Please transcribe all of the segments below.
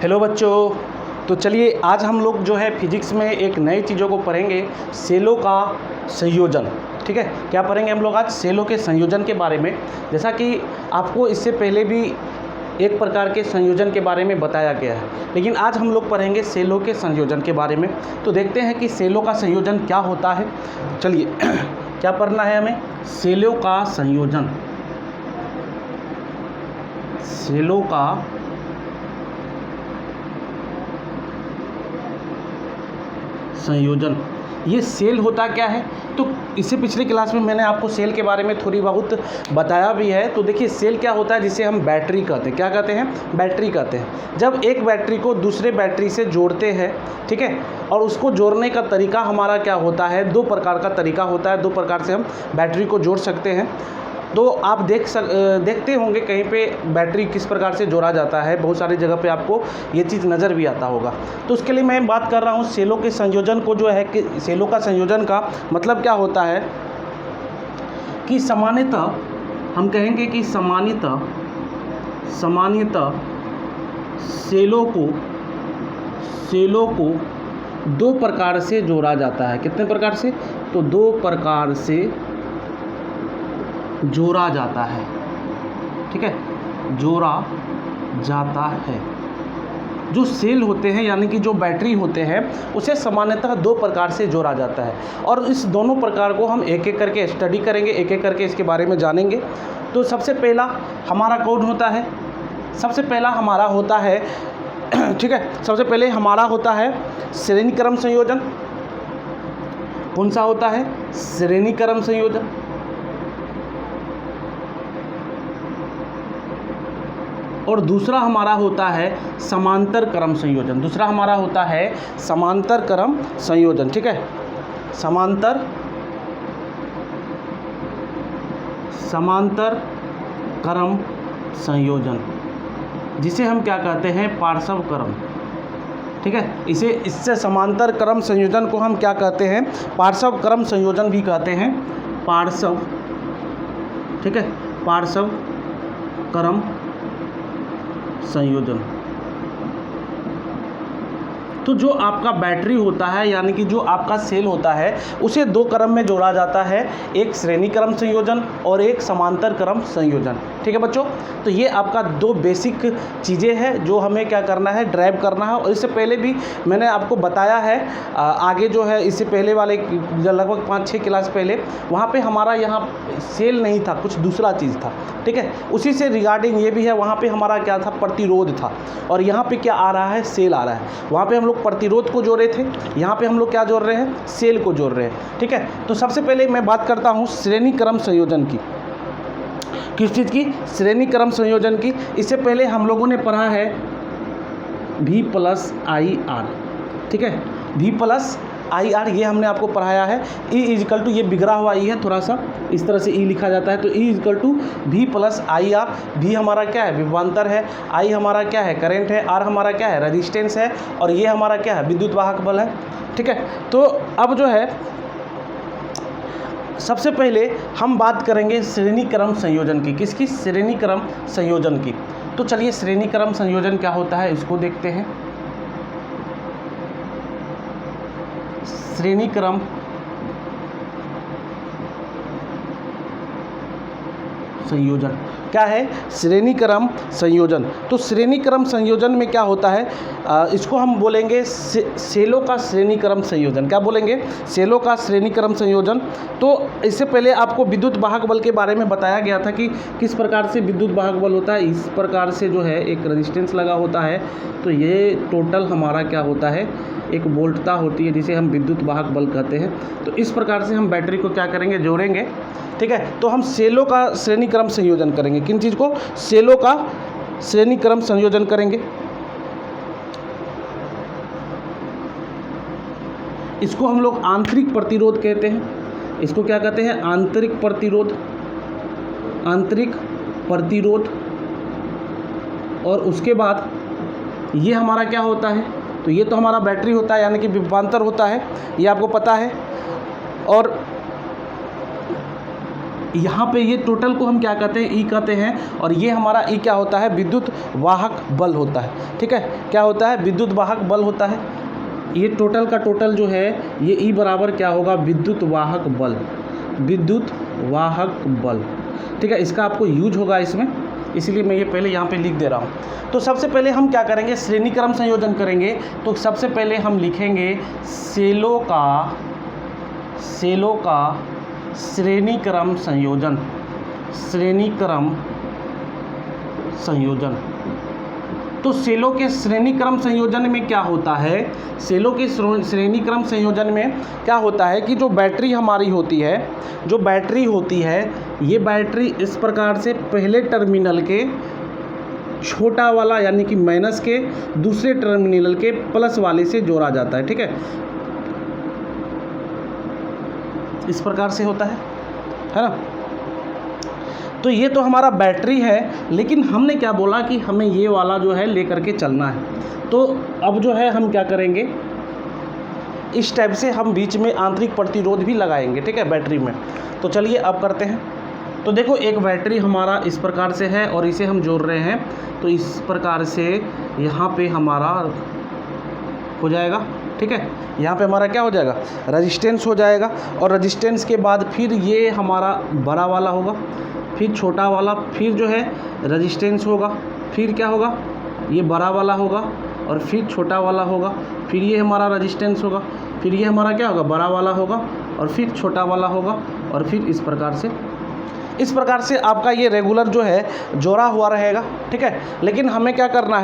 Hello बच्चों। तो चलिए आज हम लोग जो है फिजिक्स में एक नई चीज़ों को पढ़ेंगे, सेलों का संयोजन। ठीक है, क्या पढ़ेंगे हम लोग आज? सेलों के संयोजन के बारे में। जैसा कि आपको इससे पहले भी एक प्रकार के संयोजन के बारे में बताया गया है, लेकिन आज हम लोग पढ़ेंगे सेलों के संयोजन के बारे में। तो देखते हैं कि सेलों का संयोजन क्या होता है। चलिए क्या पढ़ना है हमें? सेलों का संयोजन। सेलों का संयोजन। ये सेल होता क्या है? तो इससे पिछले क्लास में मैंने आपको सेल के बारे में थोड़ी बहुत बताया भी है। तो देखिए सेल क्या होता है, जिसे हम बैटरी कहते हैं। क्या कहते हैं? बैटरी कहते हैं। जब एक बैटरी को दूसरे बैटरी से जोड़ते हैं, ठीक है, और उसको जोड़ने का तरीका हमारा क्या होता है? दो प्रकार का तरीका होता है। दो प्रकार से हम बैटरी को जोड़ सकते हैं। तो आप देखते होंगे कहीं पे बैटरी किस प्रकार से जोड़ा जाता है। बहुत सारी जगह पे आपको ये चीज़ नज़र भी आता होगा। तो उसके लिए मैं बात कर रहा हूँ सेलों के संयोजन को, जो है कि सेलों का संयोजन का मतलब क्या होता है कि सामान्यतः हम कहेंगे कि सामान्यतः सेलों को दो प्रकार से जोड़ा जाता है। कितने प्रकार से? तो दो प्रकार से जोड़ा जाता है। ठीक है, जोड़ा जाता है। जो सेल होते हैं यानी कि जो बैटरी होते हैं उसे सामान्यतः दो प्रकार से जोड़ा जाता है, और इस दोनों प्रकार को हम एक एक करके स्टडी करेंगे, एक एक करके इसके बारे में जानेंगे। तो सबसे पहला हमारा कौन होता है? सबसे पहला हमारा होता है ठीक है, सबसे पहले हमारा होता है श्रेणी क्रम संयोजन। कौन सा होता है? श्रेणी क्रम संयोजन। और दूसरा हमारा होता है समांतर क्रम संयोजन। दूसरा हमारा होता है समांतर क्रम संयोजन। ठीक है, समांतर क्रम संयोजन, जिसे हम क्या कहते हैं? पार्श्व क्रम। ठीक है, इससे समांतर क्रम संयोजन को हम क्या कहते हैं? पार्श्व क्रम संयोजन भी कहते हैं। पार्श्व, ठीक है, पार्श्व क्रम संयोजन। तो जो आपका बैटरी होता है यानी कि जो आपका सेल होता है उसे दो क्रम में जोड़ा जाता है, एक श्रेणी क्रम संयोजन और एक समांतर क्रम संयोजन। ठीक है बच्चों, तो ये आपका दो बेसिक चीज़ें हैं जो हमें क्या करना है? ड्राइव करना है। और इससे पहले भी मैंने आपको बताया है, आगे जो है इससे पहले वाले लगभग 5-6 क्लास पहले, वहाँ पे हमारा यहाँ सेल नहीं था, कुछ दूसरा चीज़ था। ठीक है, उसी से रिगार्डिंग ये भी है। वहाँ पे हमारा क्या था? प्रतिरोध था, और यहाँ पे क्या आ रहा है? सेल आ रहा है। वहाँ पे हम लोग प्रतिरोध को जोड़े थे, यहाँ पे हम लोग क्या जोड़ रहे हैं? सेल को जोड़ रहे हैं। ठीक है, तो सबसे पहले मैं बात करता हूँ श्रेणी क्रम संयोजन की। किस चीज़ की? श्रेणी क्रम संयोजन की। इससे पहले हम लोगों ने पढ़ा है V+IR। ठीक है, V+IR ये हमने आपको पढ़ाया है। E ये बिगड़ा हुआ E है, थोड़ा सा इस तरह से E लिखा जाता है। तो E V+IR। V हमारा क्या है? विभवांतर है। I हमारा क्या है? करंट है। R हमारा क्या है? रेजिस्टेंस है। और ये हमारा क्या है? विद्युत वाहक बल है। ठीक है, तो अब जो है सबसे पहले हम बात करेंगे श्रेणी क्रम संयोजन की। किसकी? श्रेणी क्रम संयोजन की। तो चलिए श्रेणी क्रम संयोजन क्या होता है इसको देखते हैं। श्रेणी क्रम संयोजन क्या है? श्रेणी क्रम संयोजन। तो श्रेणी क्रम संयोजन में क्या होता है? इसको हम बोलेंगे सेलों का श्रेणी क्रम संयोजन। क्या बोलेंगे? सेलों का श्रेणी क्रम संयोजन। तो इससे पहले आपको विद्युत वाहक बल के बारे में बताया गया था कि किस प्रकार से विद्युत वाहक बल होता है। इस प्रकार से जो है एक रेजिस्टेंस लगा होता है, तो ये टोटल हमारा क्या होता है? एक वोल्टता होती है, जिसे हम विद्युत वाहक बल कहते हैं। तो इस प्रकार से हम बैटरी को क्या करेंगे? जोड़ेंगे। ठीक है, तो हम सेलों का श्रेणी क्रम संयोजन करेंगे। किन चीज़ को? सेलों का श्रेणी क्रम संयोजन करेंगे। इसको हम लोग आंतरिक प्रतिरोध कहते हैं। इसको क्या कहते हैं? आंतरिक प्रतिरोध। आंतरिक प्रतिरोध। और उसके बाद ये हमारा क्या होता है? तो ये तो हमारा बैटरी होता है यानी कि विभवांतर होता है, ये आपको पता है। और यहाँ पे ये टोटल को हम क्या कहते हैं, ई कहते हैं, और ये हमारा ई क्या होता है, विद्युत वाहक बल होता है। ठीक है, क्या होता है, विद्युत वाहक बल होता है। ये टोटल का टोटल जो है ये ई बराबर क्या होगा, विद्युत वाहक बल, विद्युत वाहक बल। ठीक है, इसका आपको यूज होगा इसमें, इसलिए मैं ये पहले यहाँ पे लिख दे रहा हूँ। तो सबसे पहले हम क्या करेंगे, श्रेणी क्रम संयोजन करेंगे। तो सबसे पहले हम लिखेंगे सेलों का श्रेणी क्रम संयोजन, श्रेणी क्रम संयोजन। तो सेलों के श्रेणी क्रम संयोजन में क्या होता है, सेलों के श्रेणी क्रम संयोजन में क्या होता है कि जो बैटरी हमारी होती है, जो बैटरी होती है, ये बैटरी इस प्रकार से पहले टर्मिनल के छोटा वाला यानी कि माइनस के दूसरे टर्मिनल के प्लस वाले से जोड़ा जाता है। ठीक है, इस प्रकार से होता है ना। तो ये तो हमारा बैटरी है, लेकिन हमने क्या बोला कि हमें ये वाला जो है लेकर के चलना है। तो अब जो है हम क्या करेंगे, इस टाइप से हम बीच में आंतरिक प्रतिरोध भी लगाएंगे। ठीक है, बैटरी में। तो चलिए अब करते हैं। तो देखो एक बैटरी हमारा इस प्रकार से है और इसे हम जोड़ रहे हैं, तो इस प्रकार से यहाँ पे हमारा हो जाएगा। ठीक है, यहाँ पे हमारा क्या हो जाएगा, रेजिस्टेंस हो जाएगा, और रेजिस्टेंस के बाद फिर ये हमारा बड़ा वाला होगा, फिर छोटा वाला, फिर जो है रेजिस्टेंस होगा, फिर क्या होगा, ये बड़ा वाला होगा, और फिर छोटा वाला होगा, फिर ये हमारा रेजिस्टेंस होगा, फिर ये हमारा क्या होगा, बड़ा वाला होगा, और फिर छोटा वाला होगा, और फिर इस प्रकार से आपका ये रेगुलर जो है जोड़ा हुआ रहेगा। ठीक है, लेकिन हमें क्या करना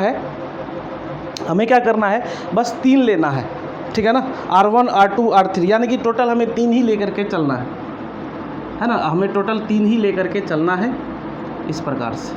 है, बस 3 लेना है। ठीक है ना, R1 R2 R3, यानी कि टोटल हमें 3 ही लेकर के चलना है ना, हमें टोटल 3 ही लेकर के चलना है इस प्रकार से।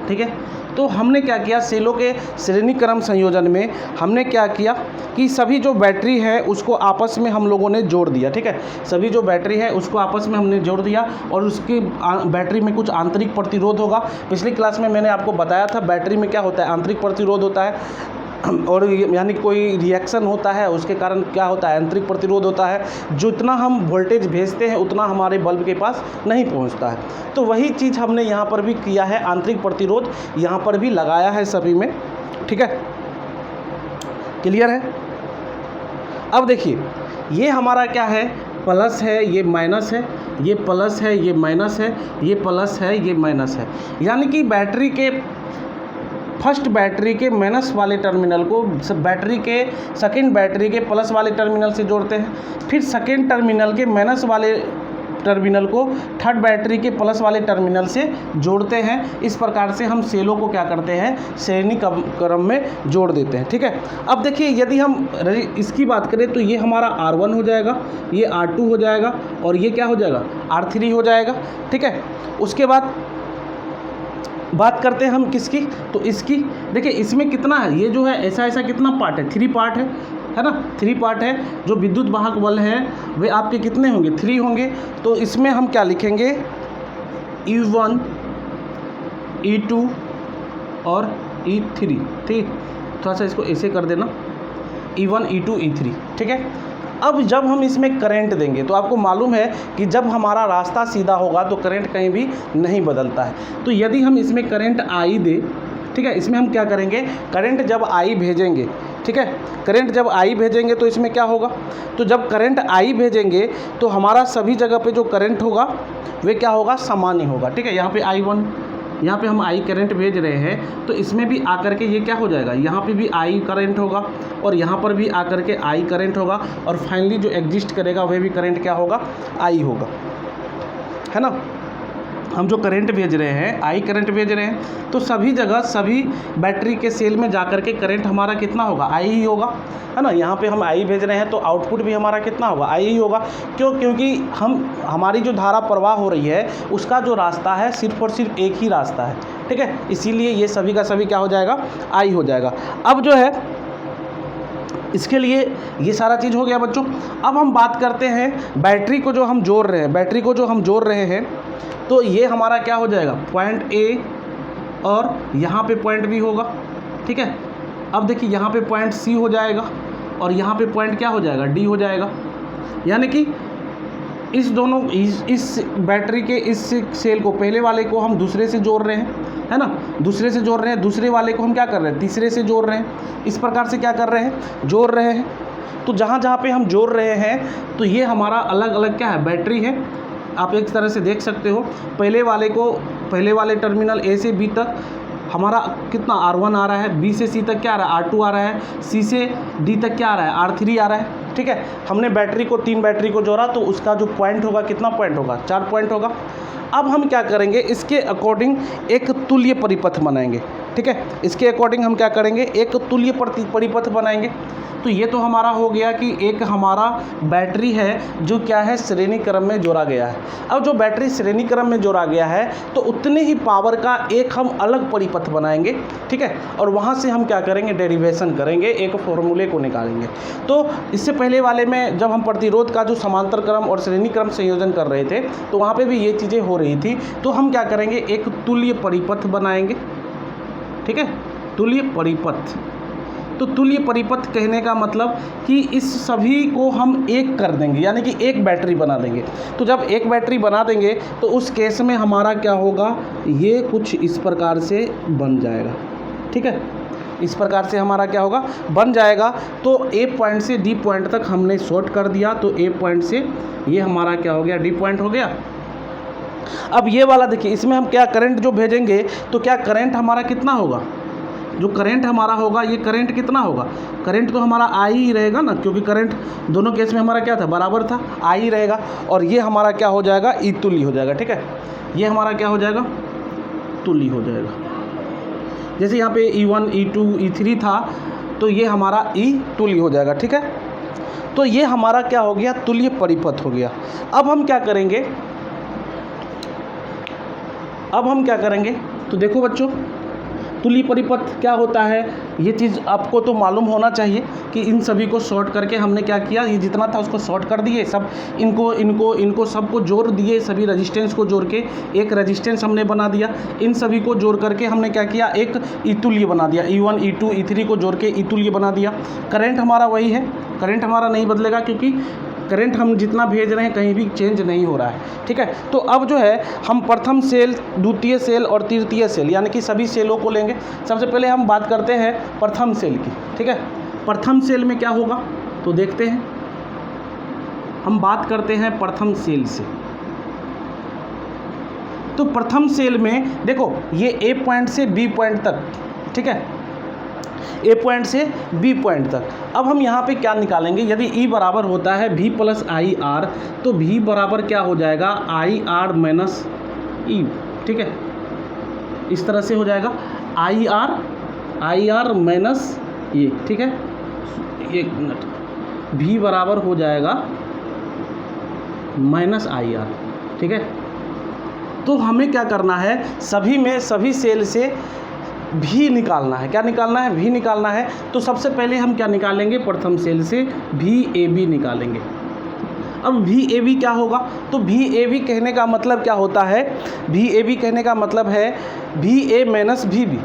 ठीक है, तो हमने क्या किया, सेलों के श्रेणी क्रम संयोजन में हमने क्या किया कि सभी जो बैटरी है उसको आपस में हम लोगों ने जोड़ दिया। ठीक है, सभी जो बैटरी है उसको आपस में हमने जोड़ दिया, और उसकी बैटरी में कुछ आंतरिक प्रतिरोध होगा। पिछली क्लास में मैंने आपको बताया था बैटरी में क्या होता है, आंतरिक प्रतिरोध होता है, और यानी कोई रिएक्शन होता है, उसके कारण क्या होता है, आंतरिक प्रतिरोध होता है। जितना हम वोल्टेज भेजते हैं उतना हमारे बल्ब के पास नहीं पहुंचता है। तो वही चीज़ हमने यहाँ पर भी किया है, आंतरिक प्रतिरोध यहाँ पर भी लगाया है सभी में। ठीक है, क्लियर है। अब देखिए ये हमारा क्या है, प्लस है, ये माइनस है, ये प्लस है, ये माइनस है, ये प्लस है, ये माइनस है। यानी कि बैटरी के फर्स्ट बैटरी के माइनस वाले टर्मिनल को बैटरी के सेकेंड बैटरी के प्लस वाले टर्मिनल से जोड़ते हैं, फिर सेकेंड टर्मिनल के माइनस वाले टर्मिनल को थर्ड बैटरी के प्लस वाले टर्मिनल से जोड़ते हैं। इस प्रकार से हम सेलों को क्या करते हैं, श्रेणी क्रम में जोड़ देते हैं। ठीक है, अब देखिए यदि हम इसकी बात करें तो ये हमारा R1 हो जाएगा, ये R2 हो जाएगा, और ये क्या हो जाएगा, R3 हो जाएगा। ठीक है, उसके बाद बात करते हैं हम किसकी, तो इसकी। देखिए इसमें कितना है, ये जो है ऐसा कितना पार्ट है, 3 पार्ट है ना, 3 पार्ट है। जो विद्युत वाहक बल है वे आपके कितने होंगे, 3 होंगे। तो इसमें हम क्या लिखेंगे, E1 E2 और E3। ठीक, थोड़ा सा इसको ऐसे कर देना, E1 E2 E3। ठीक है, अब जब हम इसमें करंट देंगे तो आपको मालूम है कि जब हमारा रास्ता सीधा होगा तो करंट कहीं भी नहीं बदलता है। तो यदि हम इसमें करंट I दें, ठीक है, इसमें हम क्या करेंगे, करंट जब I भेजेंगे, ठीक है, करंट जब I भेजेंगे तो इसमें क्या होगा, तो जब करंट I भेजेंगे तो हमारा सभी जगह पे जो करंट होगा वे क्या होगा, सामान्य होगा। ठीक है, यहाँ पे I1, यहाँ पे हम I करंट भेज रहे हैं, तो इसमें भी आकर के ये क्या हो जाएगा, यहाँ पे भी I करंट होगा, और यहाँ पर भी आकर के I करंट होगा, और फाइनली जो एग्जिस्ट करेगा वह भी करंट क्या होगा, I होगा, है ना। हम जो करंट भेज रहे हैं, I करंट भेज रहे हैं, तो सभी जगह सभी बैटरी के सेल में जाकर के करंट हमारा कितना होगा, I ही होगा, है ना। यहाँ पे हम I भेज रहे हैं तो आउटपुट भी हमारा कितना होगा, I ही होगा। क्योंकि हमारी जो धारा प्रवाह हो रही है उसका जो रास्ता है सिर्फ और सिर्फ एक ही रास्ता है। ठीक है, इसीलिए ये सभी का सभी क्या हो जाएगा, I हो जाएगा। अब जो है इसके लिए ये सारा चीज़ हो गया बच्चों। अब हम बात करते हैं बैटरी को जो हम जोड़ रहे हैं, तो ये हमारा क्या हो जाएगा, पॉइंट A, और यहाँ पे पॉइंट B होगा। ठीक है, अब देखिए यहाँ पे पॉइंट C हो जाएगा, और यहाँ पे पॉइंट क्या हो जाएगा, D हो जाएगा। यानी कि इस दोनों इस बैटरी के इस सेल को, पहले वाले को हम दूसरे से जोड़ रहे हैं, है ना, दूसरे से जोड़ रहे हैं, दूसरे वाले को हम क्या कर रहे हैं, तीसरे से जोड़ रहे हैं। इस प्रकार से क्या कर रहे हैं, जोड़ रहे हैं। तो जहाँ जहाँ पे हम जोड़ रहे हैं तो ये हमारा अलग अलग क्या है, बैटरी है। आप एक तरह से देख सकते हो, पहले वाले टर्मिनल ए से बी तक हमारा कितना R1 आ रहा है, B से C तक क्या आ रहा है, R2 आ रहा है, C से D तक क्या आ रहा है, R3 आ रहा है। ठीक है, हमने तीन बैटरी को जोड़ा तो उसका जो पॉइंट होगा, कितना पॉइंट होगा, 4 पॉइंट होगा। अब हम क्या करेंगे, इसके अकॉर्डिंग एक तुल्य परिपथ बनाएंगे। ठीक है, इसके अकॉर्डिंग हम क्या करेंगे, एक तुल्य परिपथ बनाएंगे। तो ये तो हमारा हो गया कि एक हमारा बैटरी है जो क्या है, श्रेणी क्रम में जोड़ा गया है। अब जो बैटरी श्रेणी क्रम में जोड़ा गया है तो उतने ही पावर का एक हम अलग परिपथ बनाएंगे। ठीक है, और वहाँ से हम क्या करेंगे, डेरिवेशन करेंगे, एक फॉर्मूले को निकालेंगे। तो इससे पहले वाले में जब हम प्रतिरोध का जो समांतर क्रम और श्रेणी क्रम संयोजन कर रहे थे तो वहाँ पे भी ये चीज़ें हो रही थी। तो हम क्या करेंगे, एक तुल्य परिपथ बनाएंगे। ठीक है, तुल्य परिपथ। तो तुल्य परिपथ कहने का मतलब कि इस सभी को हम एक कर देंगे, यानी कि एक बैटरी बना देंगे। तो जब एक बैटरी बना देंगे तो उस केस में हमारा क्या होगा, ये कुछ इस प्रकार से बन जाएगा। ठीक है, इस प्रकार से हमारा क्या होगा, बन जाएगा। तो ए पॉइंट से डी पॉइंट तक हमने शॉर्ट कर दिया, तो ए पॉइंट से ये हमारा क्या हो गया, डी पॉइंट हो गया। अब ये वाला देखिए, इसमें हम क्या करंट जो भेजेंगे तो क्या करंट हमारा कितना होगा, जो करंट हमारा होगा, ये करंट कितना होगा, करंट तो हमारा आई ही रहेगा ना, क्योंकि करंट दोनों केस में हमारा क्या था, बराबर था, आई ही रहेगा। और ये हमारा क्या हो जाएगा, ई तुल्य हो जाएगा। ठीक है, ये हमारा क्या हो जाएगा, तुल्य हो जाएगा। जैसे यहाँ पे E1 E2 E3 था तो ये हमारा ई तुल्य हो जाएगा। ठीक है, तो ये हमारा क्या हो गया, तुल्य परिपथ हो गया। अब हम क्या करेंगे, तो देखो बच्चों, तुल्य परिपथ क्या होता है, ये चीज़ आपको तो मालूम होना चाहिए कि इन सभी को शॉर्ट करके हमने क्या किया, ये जितना था उसको शॉर्ट कर दिए, सब इनको सबको जोड़ दिए, सभी रेजिस्टेंस को जोड़ के एक रेजिस्टेंस हमने बना दिया। इन सभी को जोड़ करके हमने क्या किया, एक ईतुल्य बना दिया, E1 E2 E3 को जोड़ के ईतुल्य बना दिया। करंट हमारा वही है, करंट हमारा नहीं बदलेगा, क्योंकि करंट हम जितना भेज रहे हैं कहीं भी चेंज नहीं हो रहा है। ठीक है, तो अब जो है हम प्रथम सेल, द्वितीय सेल और तृतीय सेल, यानी कि सभी सेलों को लेंगे। सबसे पहले हम बात करते हैं प्रथम सेल की। ठीक है, प्रथम सेल में क्या होगा तो देखते हैं, हम बात करते हैं प्रथम सेल से। तो प्रथम सेल में देखो, ये ए पॉइंट से बी पॉइंट तक, ठीक है, ए पॉइंट से बी पॉइंट तक। अब हम यहाँ पे क्या निकालेंगे, यदि E बराबर होता है V प्लस आई आर, तो V बराबर क्या हो जाएगा, आई आर माइनस ई। ठीक है, इस तरह से हो जाएगा, आई आर माइनस ये। ठीक है, एक मिनट, V बराबर हो जाएगा माइनस आई आर। ठीक है, तो हमें क्या करना है, सभी सेल से भी निकालना है। क्या निकालना है, भी निकालना है। तो सबसे पहले हम क्या निकालेंगे, प्रथम सेल से VAB निकालेंगे। अब VAB क्या होगा, तो VAB कहने का मतलब क्या होता है, VAB कहने का मतलब है VA माइनस VB।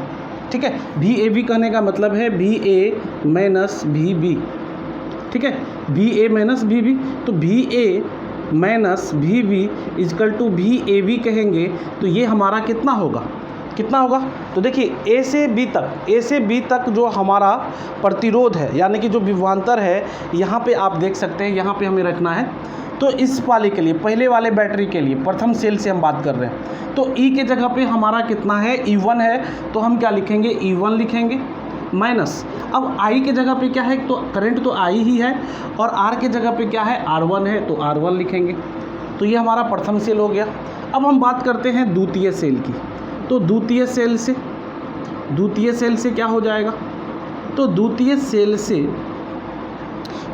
ठीक है, VAB कहने का मतलब है VA माइनस VB। ठीक है, VA माइनस VB, तो VA minus VB is equal to VAB कहेंगे तो ये हमारा कितना होगा, तो देखिए ए से बी तक जो हमारा प्रतिरोध है, यानी कि जो विभवांतर है, यहाँ पे आप देख सकते हैं, यहाँ पे हमें रखना है। तो इस वाले के लिए, पहले वाले बैटरी के लिए, प्रथम सेल से हम बात कर रहे हैं, तो E के जगह पे हमारा कितना है, E1 है, तो हम क्या लिखेंगे, E1 लिखेंगे माइनस। अब I के जगह पे क्या है, तो करंट तो I ही है, और R के जगह पे क्या है, R1 है, तो R1 लिखेंगे। तो ये हमारा प्रथम सेल हो गया। अब हम बात करते हैं द्वितीय सेल की। तो द्वितीय सेल से क्या हो जाएगा, तो द्वितीय सेल से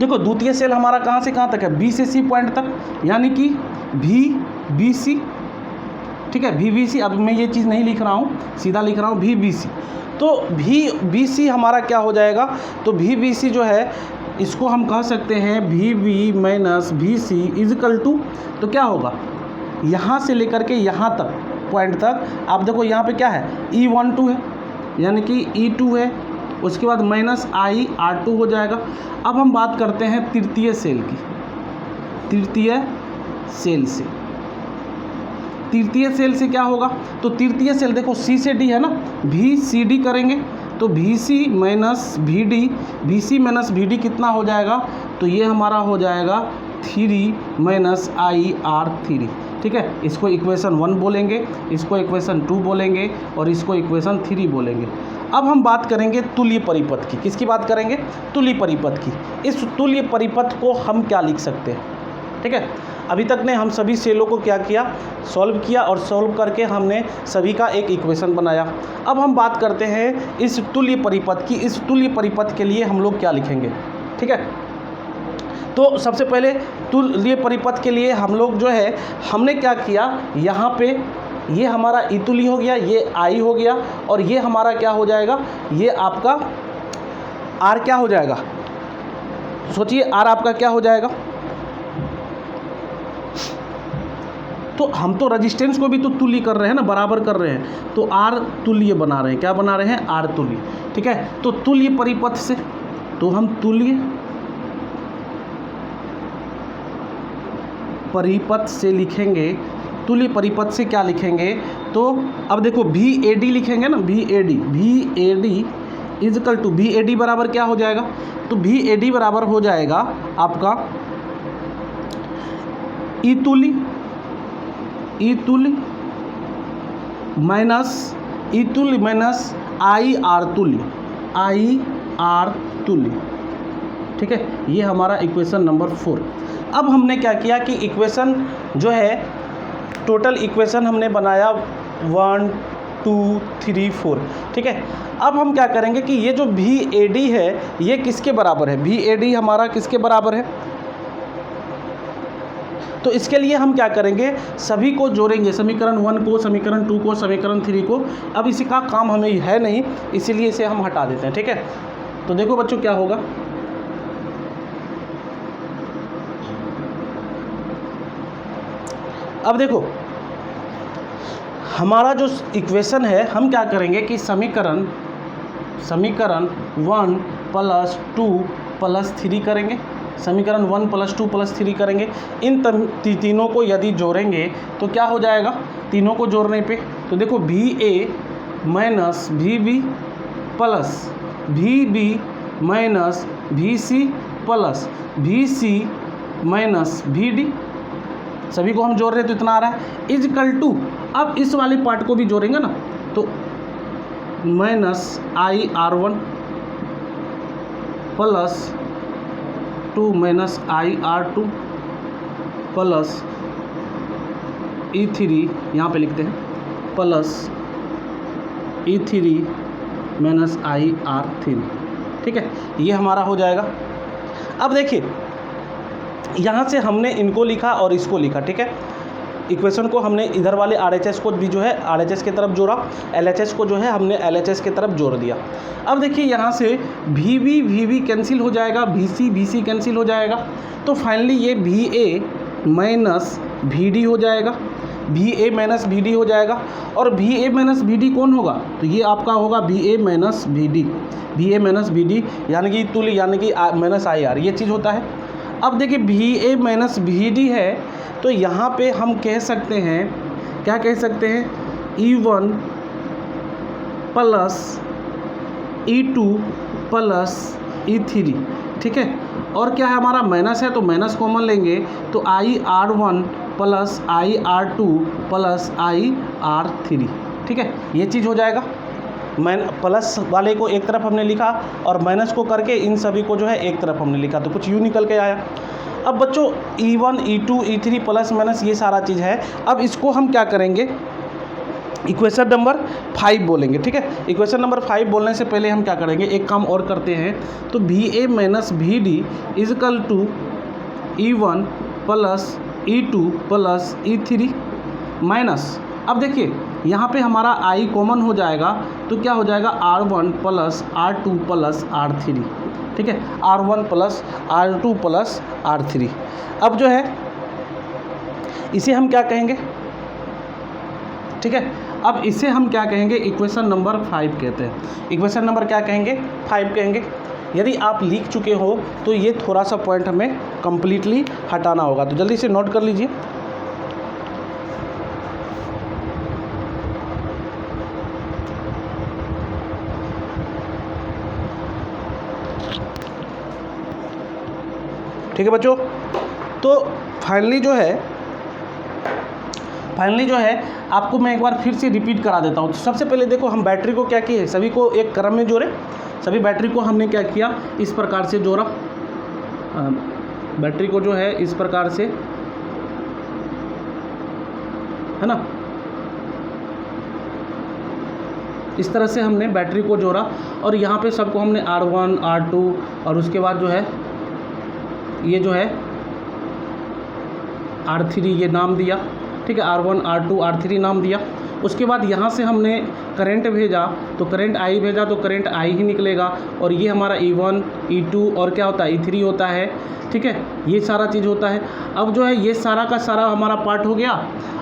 देखो, द्वितीय सेल हमारा कहाँ से कहाँ तक है, B से C पॉइंट तक, यानी कि VBC। ठीक है, VBC। अब मैं ये चीज़ नहीं लिख रहा हूँ, सीधा लिख रहा हूँ VBC। तो VBC हमारा क्या हो जाएगा, तो VBC जो है इसको हम कह सकते हैं VB minus VC is equal to, तो क्या होगा, यहाँ से लेकर के यहाँ तक पॉइंट तक, आप देखो यहाँ पे क्या है, E12 है, यानी कि E2 है, उसके बाद माइनस आई R2 हो जाएगा। अब हम बात करते हैं तृतीय सेल की। तृतीय सेल से। तृतीय सेल से क्या होगा, तो तृतीय सेल देखो सी से डी है ना, भी सी डी करेंगे तो भी सी माइनस भी डी, भी सी माइनस भी डी कितना हो जाएगा, तो ये हमारा हो जाएगा 3 माइनस आई आर 3। ठीक है, इसको इक्वेशन 1 बोलेंगे, इसको इक्वेशन 2 बोलेंगे और इसको इक्वेशन 3 बोलेंगे। अब हम बात करेंगे तुल्य परिपथ की। किसकी बात करेंगे, तुल्य परिपथ की। इस तुल्य परिपथ को हम क्या लिख सकते हैं, ठीक है। अभी तक ने हम सभी सेलों को क्या किया, सॉल्व किया और सॉल्व करके हमने सभी का एक इक्वेशन बनाया। अब हम बात करते हैं इस तुल्य परिपथ की। इस तुल्य परिपथ के लिए हम लोग क्या लिखेंगे, ठीक है। तो सबसे पहले तुल्य परिपथ के लिए हम लोग जो है हमने क्या किया, यहाँ पे ये हमारा ई तुल्य हो गया, ये आई हो गया और ये हमारा क्या हो जाएगा, ये आपका आर क्या हो जाएगा, सोचिए आर आपका क्या हो जाएगा। तो हम तो रेजिस्टेंस को भी तो तुल्य कर रहे हैं ना, बराबर कर रहे हैं, तो आर तुल्य बना रहे हैं। क्या बना रहे हैं, आर तुल्य। ठीक है, तो तुल्य परिपथ से तो हम तुल्य परिपथ से लिखेंगे, तुल्य परिपथ से क्या लिखेंगे, तो अब देखो भी ए डी लिखेंगे ना, भी ए डी इजकल टू भी ए डी बराबर क्या हो जाएगा, तो भी ए डी बराबर हो जाएगा आपका ई तुल्य माइनस आई आर तुल्य। ठीक है, ये हमारा इक्वेशन नंबर 4। अब हमने क्या किया कि इक्वेशन जो है टोटल इक्वेशन हमने बनाया 1 2 3 4। ठीक है, अब हम क्या करेंगे कि ये जो भी ए डी है ये किसके बराबर है, भी ए डी हमारा किसके बराबर है, तो इसके लिए हम क्या करेंगे, सभी को जोड़ेंगे, समीकरण 1 को, समीकरण 2 को, समीकरण 3 को। अब इसी का काम हमें है नहीं, इसीलिए इसे हम हटा देते हैं। ठीक है, तो देखो बच्चों क्या होगा, अब देखो हमारा जो इक्वेशन है हम क्या करेंगे कि समीकरण 1 प्लस 2 प्लस 3 करेंगे, समीकरण 1 प्लस 2 प्लस 3 करेंगे। इन तीनों को यदि जोड़ेंगे तो क्या हो जाएगा, तीनों को जोड़ने पे तो देखो भी ए माइनस भी बी प्लस भी बी माइनस भी सी प्लस भी सी माइनस भी डी, सभी को हम जोड़ रहे हैं तो इतना आ रहा है इजकल टू। अब इस वाले पार्ट को भी जोड़ेंगे ना तो minus I R 1 plus 2 minus I R 2 plus E 3, यहाँ पे लिखते हैं plus E 3 minus I R 3। ठीक है, ये हमारा हो जाएगा। अब देखिए यहाँ से हमने इनको लिखा और इसको लिखा। ठीक है, इक्वेशन को हमने इधर वाले RHS को भी जो है RHS की तरफ जोड़ा, LHS को जो है हमने LHS की तरफ जोड़ दिया। अब देखिए यहाँ से VB कैंसिल हो जाएगा, BC कैंसिल हो जाएगा, तो फाइनली ये VA माइनस VD हो जाएगा, VA माइनस VD हो जाएगा। और VA माइनस VD कौन होगा, तो ये आपका होगा VA माइनस VD, यानी कि तुल्य, यानी कि माइनस IR, ये चीज़ होता है। अब देखिए VA माइनस VD है तो यहाँ पे हम कह सकते हैं, क्या कह सकते हैं, E1 plus E2 plus E3। ठीक है, और क्या है हमारा माइनस है तो माइनस कॉमन लेंगे तो IR1 plus IR2 plus IR3। ठीक है, ये चीज़ हो जाएगा। प्लस वाले को एक तरफ हमने लिखा और माइनस को करके इन सभी को जो है एक तरफ हमने लिखा, तो कुछ यूँ निकल के आया। अब बच्चों E1 E2 E3 plus minus ये सारा चीज़ है। अब इसको हम क्या करेंगे, इक्वेशन नंबर 5 बोलेंगे। ठीक है, इक्वेशन नंबर 5 बोलने से पहले हम क्या करेंगे, एक काम और करते हैं, तो VA minus VD is equal to E1 plus E2 plus E3 minus, अब देखिए यहाँ पे हमारा I कॉमन हो जाएगा तो क्या हो जाएगा R1 plus R2 plus R3। ठीक है, R1 plus R2 plus R3। अब जो है इसे हम क्या कहेंगे, ठीक है, अब इसे हम क्या कहेंगे, इक्वेशन नंबर 5 कहते हैं। इक्वेशन नंबर क्या कहेंगे, 5 कहेंगे। यदि आप लिख चुके हो तो ये थोड़ा सा पॉइंट हमें कंप्लीटली हटाना होगा, तो जल्दी से नोट कर लीजिए। ठीक है बच्चों। तो फाइनली जो है आपको मैं एक बार फिर से रिपीट करा देता हूँ। तो सबसे पहले देखो, हम बैटरी को क्या किए, सभी को एक क्रम में जोड़े। सभी बैटरी को हमने क्या किया, इस प्रकार से जोड़ा। बैटरी को जो है इस प्रकार से, है ना, इस तरह से हमने बैटरी को जोड़ा। और यहाँ पे सबको हमने R1 R2 और उसके बाद जो है ये जो है R3 ये नाम दिया, ठीक है, R1 R2 R3 नाम दिया। उसके बाद यहाँ से हमने करंट भेजा, तो करंट I भेजा तो करंट I ही निकलेगा। और ये हमारा E1 E2 और क्या होता है E3 होता है, ठीक है, ये सारा चीज़ होता है। अब जो है ये सारा का सारा हमारा पार्ट हो गया।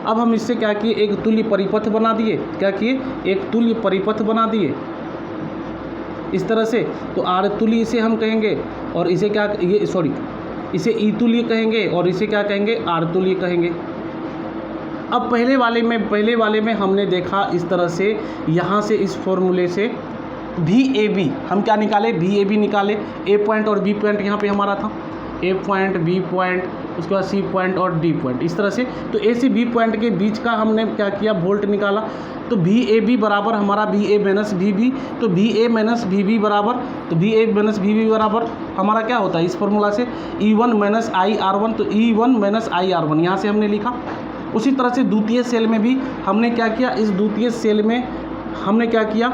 अब हम इससे क्या किए, एक तुल्य परिपथ बना दिए। क्या किए, एक तुल्य परिपथ बना दिए इस तरह से। तो R तुल्य इसे हम कहेंगे, और इसे क्या, ये सॉरी, इसे E तुल्य कहेंगे, और इसे क्या कहेंगे, R तुल्य कहेंगे। अब पहले वाले में हमने देखा इस तरह से, यहाँ से इस फॉर्मूले से VAB हम क्या निकाले, VAB निकाले। A पॉइंट और B पॉइंट यहाँ पे हमारा था, A पॉइंट B पॉइंट, उसके बाद C पॉइंट और D पॉइंट, इस तरह से। तो A से B पॉइंट के बीच का हमने क्या किया, वोल्ट निकाला। तो VAB बराबर हमारा VA माइनस VB, तो VA माइनस VB बराबर, तो VA माइनस VB बराबर हमारा क्या होता है, इस फॉर्मूला से E1 माइनस IR1, तो E1 माइनस IR1 यहाँ से हमने लिखा। उसी तरह से द्वितीय सेल में भी हमने क्या किया, इस द्वितीय सेल में हमने क्या किया,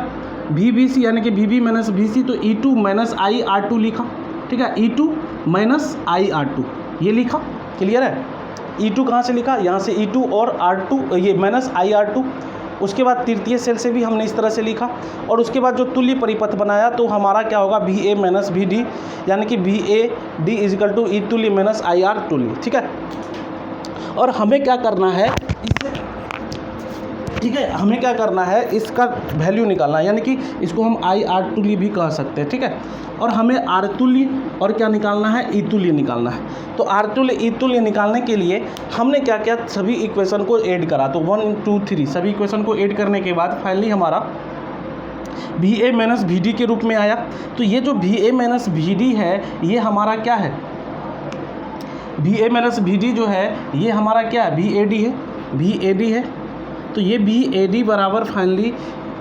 VBC यानी कि VB माइनस VC, तो E2 माइनस IR2 लिखा, ठीक है, E2 माइनस IR2 ये लिखा। क्लियर है, E2 कहाँ से लिखा, यहाँ से E2 और R2 ये माइनस IR2। उसके बाद तृतीय सेल से भी हमने इस तरह से लिखा। और उसके बाद जो तुल्य परिपथ बनाया, तो हमारा क्या होगा, VA माइनस VD यानी कि VAD इजिकल टू E तुल्य माइनस IR तुल्य, ठीक है। और हमें क्या करना है इससे, ठीक है, हमें क्या करना है, इसका वैल्यू निकालना है, यानी कि इसको हम IR तुल्य भी कह सकते हैं, ठीक है। और हमें R तुल्य और क्या निकालना है, E तुल्य निकालना है। तो R तुल्य E तुल्य निकालने के लिए हमने क्या किया, सभी इक्वेशन को ऐड करा। तो 1 2 3 सभी इक्वेशन को ऐड करने के बाद फाइनली हमारा VA माइनस VD के रूप में आया। तो ये जो VA माइनस VD है, ये हमारा क्या है, VA माइनस VD जो है ये हमारा क्या है, VAD है। तो ये VAD बराबर finally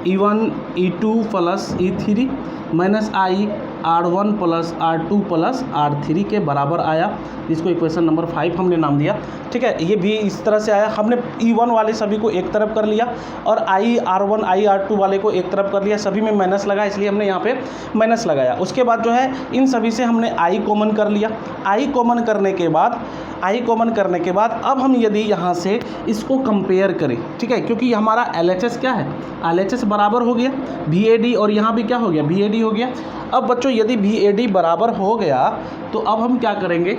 E1 E2 plus E3 minus IR1 plus R2 plus R3 के बराबर आया, जिसको इक्वेशन नंबर 5 हमने नाम दिया, ठीक है। ये भी इस तरह से आया। हमने E1 वाले सभी को एक तरफ कर लिया और IR1 IR2 वाले को एक तरफ कर लिया। सभी में माइनस लगा, इसलिए हमने यहाँ पे माइनस लगाया। उसके बाद जो है इन सभी से हमने I कॉमन कर लिया। I कॉमन करने के बाद अब हम यदि यहाँ से इसको कंपेयर करें, ठीक है, क्योंकि हमारा LHS क्या है, LHS बराबर हो गया VAD, और यहाँ भी क्या हो गया, VAD हो गया। अब बच्चों यदि VAD बराबर हो गया तो अब हम क्या करेंगे,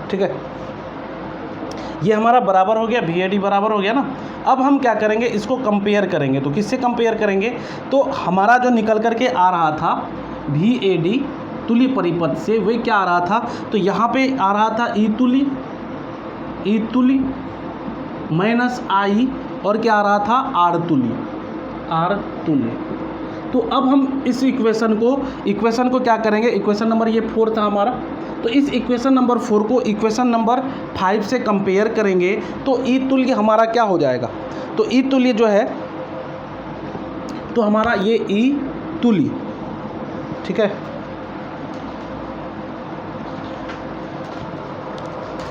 ठीक है, ये हमारा बराबर हो गया, VAD बराबर हो गया ना। अब हम क्या करेंगे, इसको कंपेयर करेंगे। तो किससे कंपेयर करेंगे, तो हमारा जो निकल करके आ रहा था VAD तुल्य परिपथ से, वही क्या आ रहा था, तो यहाँ पे आ रहा था E तुल्य माइनस I, और क्या आ रहा था, R तुल्य। तो अब हम इस इक्वेशन को क्या करेंगे, इक्वेशन नंबर ये 4 था हमारा। तो इस इक्वेशन नंबर 4 को इक्वेशन नंबर 5 से कंपेयर करेंगे तो E तुल्य हमारा क्या हो जाएगा, तो E तुल्य जो है, तो हमारा ये E तुल्य, ठीक है।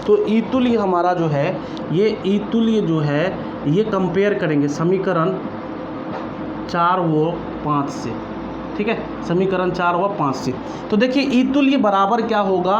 तो E तुल्य हमारा जो है, ये E तुल्य जो है ये कंपेयर करेंगे समीकरण 4 व 5 से, ठीक है, समीकरण 4 व 5 से। तो देखिए E तुल्य बराबर क्या होगा,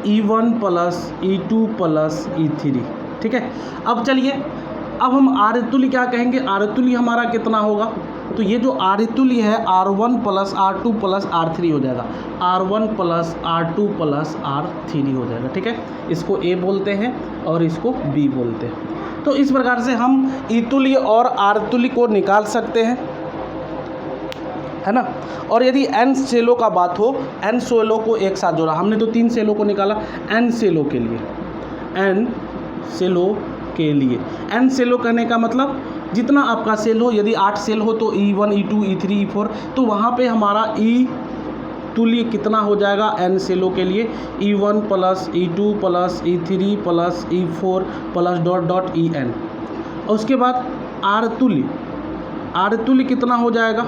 E1 plus E2 plus E3, ठीक है। अब चलिए, अब हम R तुल्य क्या कहेंगे, R तुल्य हमारा कितना होगा, तो ये जो R तुल्य है R1 plus R2 plus R3 हो जाएगा, R1 plus R2 plus R3 हो जाएगा, ठीक है। इसको A बोलते हैं और इसको B बोलते हैं। तो इस प्रकार से हम E तुल्य और R तुल्य को निकाल सकते हैं, है ना। और यदि n सेलों का बात हो, n सेलों को एक साथ जोड़ा, हमने तो 3 सेलों को निकाला, n सेलों के लिए n सेलों के लिए। n सेलों कहने का मतलब जितना आपका सेल हो, यदि 8 सेल हो तो E1 E2 E3 E4, तो वहाँ पे हमारा E तुल्य कितना हो जाएगा n सेलों के लिए, E1 plus E2 plus E3 plus E4 plus dot dot En। और उसके बाद R तुल्य कितना हो जाएगा,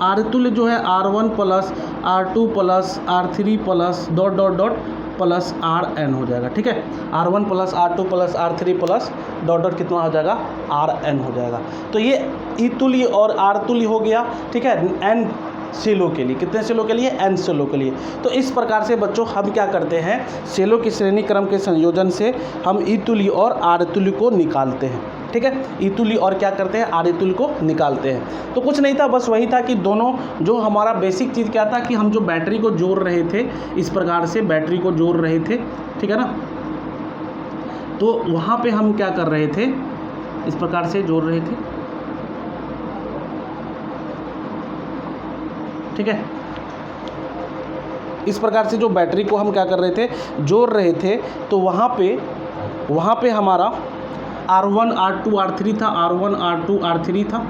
R तुल्य जो है R1 plus R2 plus R3 plus dot dot dot plus Rn हो जाएगा। ठीक है, R1 plus R2 plus R3 plus dot dot कितना हो जाएगा, Rn हो जाएगा। तो ये E तुल्य और R तुल्य हो गया। ठीक है, n सेलों के लिए, कितने सेलों के लिए, n सेलों के लिए। तो इस प्रकार से बच्चों हम क्या करते हैं, सेलों की श्रेणी क्रम के संयोजन से हम E तुल्य और R तुल्य को निकालते हैं। ठीक है, E तुल्य और क्या करते हैं, R तुल्य को निकालते हैं। तो कुछ नहीं था, बस वही था कि दोनों, जो हमारा बेसिक चीज़ क्या था कि हम जो बैटरी को जोड़ रहे थे, इस प्रकार से बैटरी को जोड़ रहे थे। ठीक है ना, तो वहाँ पे हम क्या कर रहे थे, इस प्रकार से जोड़ रहे थे। ठीक है, इस प्रकार से जो बैटरी को हम क्या कर रहे थे, जोड़ रहे थे। तो वहाँ पे हमारा R1 R2 R3 था, R1 R2 R3 था।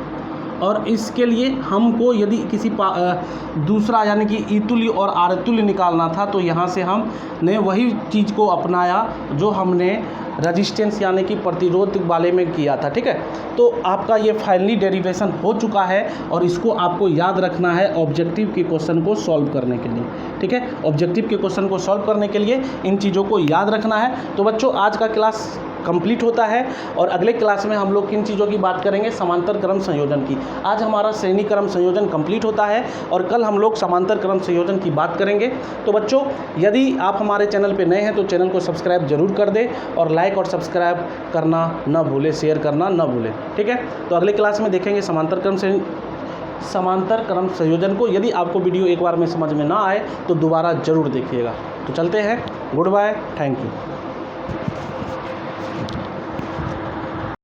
और इसके लिए हमको यदि किसी दूसरा यानी कि E तुल्य और R तुल्य निकालना था, तो यहाँ से हमने वही चीज़ को अपनाया जो हमने रेजिस्टेंस यानी कि प्रतिरोध वाले में किया था। ठीक है, तो आपका ये फाइनली डेरिवेशन हो चुका है और इसको आपको याद रखना है ऑब्जेक्टिव के क्वेश्चन को सॉल्व करने के लिए। ठीक है, ऑब्जेक्टिव के क्वेश्चन को सॉल्व करने के लिए इन चीज़ों को याद रखना है। तो बच्चों आज का क्लास कंप्लीट होता है और अगले क्लास में हम लोग किन चीज़ों की बात करेंगे, समांतर क्रम संयोजन की। आज हमारा श्रेणी क्रम संयोजन कंप्लीट होता है और कल हम लोग समांतर क्रम संयोजन की बात करेंगे। तो बच्चों यदि आप हमारे चैनल पे नए हैं तो चैनल को सब्सक्राइब जरूर कर दें और लाइक और सब्सक्राइब करना ना भूलें, शेयर करना ना भूलें। ठीक है, तो अगले क्लास में देखेंगे समांतर क्रम संयोजन को। यदि आपको वीडियो एक बार में समझ में ना आए तो दोबारा ज़रूर देखिएगा। तो चलते हैं, गुड बाय, थैंक यू।